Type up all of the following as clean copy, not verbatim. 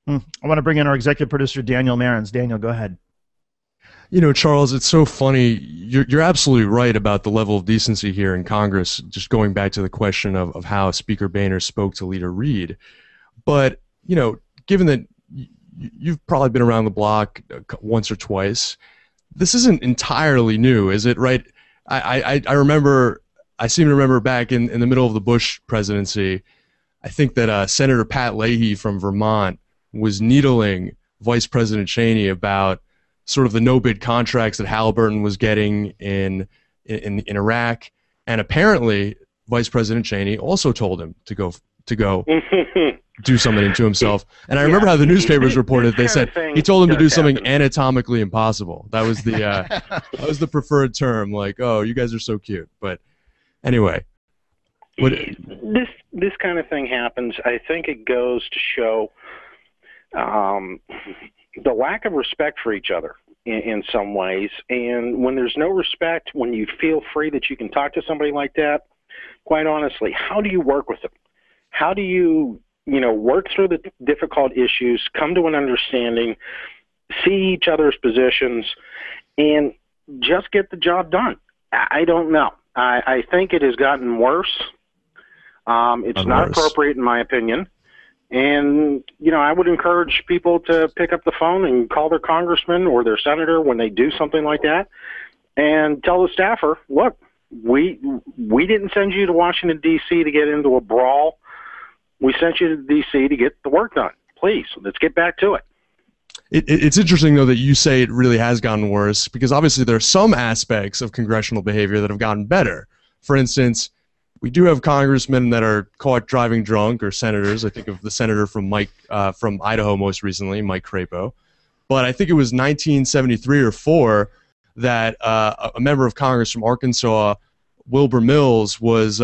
I want to bring in our executive producer, Daniel Marins. Daniel, go ahead. You know, Charles, it's so funny. You're absolutely right about the level of decency here in Congress, just going back to the question of how Speaker Boehner spoke to Leader Reid. But, you know, given that you've probably been around the block once or twice, this isn't entirely new, is it? Right? I seem to remember back in the middle of the Bush presidency, I think that Senator Pat Leahy from Vermont was needling Vice President Cheney about sort of the no-bid contracts that Halliburton was getting in Iraq, and apparently Vice President Cheney also told him to go do something to himself. And I remember how the newspapers reported. They said he told him to do something anatomically impossible. That was the preferred term. Like, oh, you guys are so cute. But anyway, this kind of thing happens. I think it goes to show the lack of respect for each other in some ways. And when there's no respect, when you feel free that you can talk to somebody like that, quite honestly, how do you work with them? How do you work through the difficult issues, come to an understanding, see each other's positions, and just get the job done? I don't know. I think it has gotten worse. It's not appropriate in my opinion. And, I would encourage people to pick up the phone and call their congressman or their senator when they do something like that and tell the staffer, look, we didn't send you to Washington, D.C. to get into a brawl. We sent you to D.C. to get the work done. Please, let's get back to it. It's interesting, though, that you say it really has gotten worse, because obviously there are some aspects of congressional behavior that have gotten better. For instance, we do have congressmen that are caught driving drunk, or senators. I think of the senator from Idaho most recently, Mike Crapo. But I think it was 1973 or 4 that a member of Congress from Arkansas, Wilbur Mills, was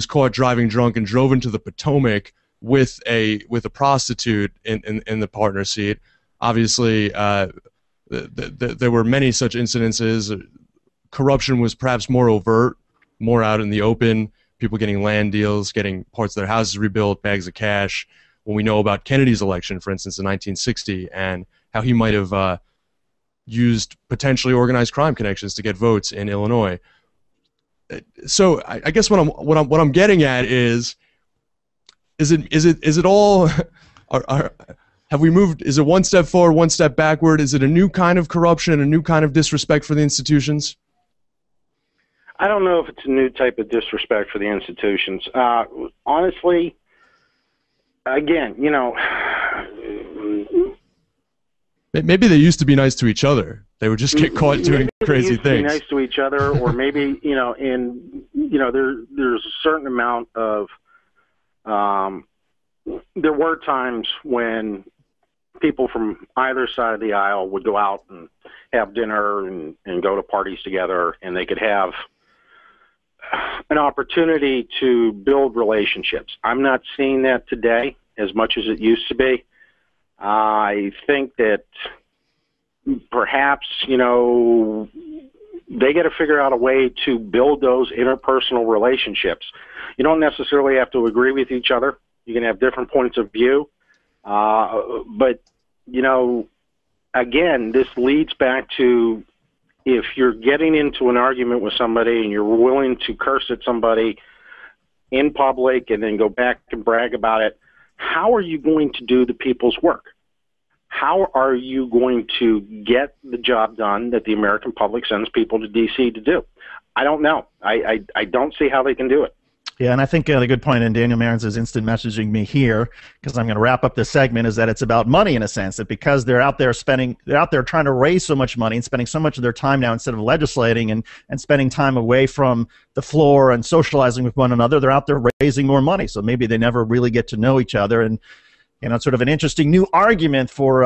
caught driving drunk and drove into the Potomac with a prostitute in the partner seat. Obviously, there were many such incidences. Corruption was perhaps more overt, more out in the open, people getting land deals, getting parts of their houses rebuilt, bags of cash. When we know about Kennedy's election, for instance, in 1960, and how he might have used potentially organized crime connections to get votes in Illinois. So I guess what I'm getting at is it all? Have we moved? Is it one step forward, one step backward? Is it a new kind of corruption, a new kind of disrespect for the institutions? I don't know if it's a new type of disrespect for the institutions. Honestly, again, maybe they used to be nice to each other. They would just get caught doing crazy things. Be nice to each other, or maybe there's a certain amount of. There were times when people from either side of the aisle would go out and have dinner and go to parties together, and they could have an opportunity to build relationships. I'm not seeing that today as much as it used to be. I think that perhaps, they got to figure out a way to build those interpersonal relationships. You don't necessarily have to agree with each other. You can have different points of view. But, again, this leads back to, if you're getting into an argument with somebody and you're willing to curse at somebody in public and then go back and brag about it, how are you going to do the people's work? How are you going to get the job done that the American public sends people to D.C. to do? I don't know. I don't see how they can do it. Yeah, and I think the good point, and Daniel Marins is instant messaging me here, because I'm going to wrap up this segment, is that it's about money in a sense, that because they're out there trying to raise so much money and spending so much of their time now, instead of legislating and spending time away from the floor and socializing with one another, they're out there raising more money. So maybe they never really get to know each other. And it's sort of an interesting new argument for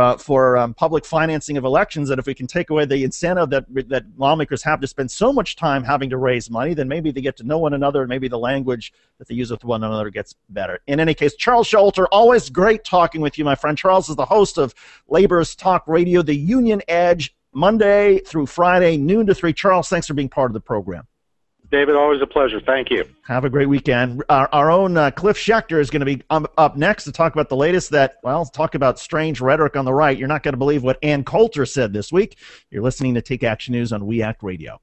public financing of elections, that if we can take away the incentive that lawmakers have to spend so much time having to raise money, then maybe they get to know one another, and maybe the language that they use with one another gets better. In any case, Charles Showalter, always great talking with you, my friend. Charles is the host of Labor's Talk Radio, The Union Edge, Monday through Friday, noon to 3. Charles, thanks for being part of the program. David, always a pleasure. Thank you. Have a great weekend. Our own Cliff Schechter is going to be up next to talk about the latest talk about strange rhetoric on the right. You're not going to believe what Ann Coulter said this week. You're listening to Take Action News on We Act Radio.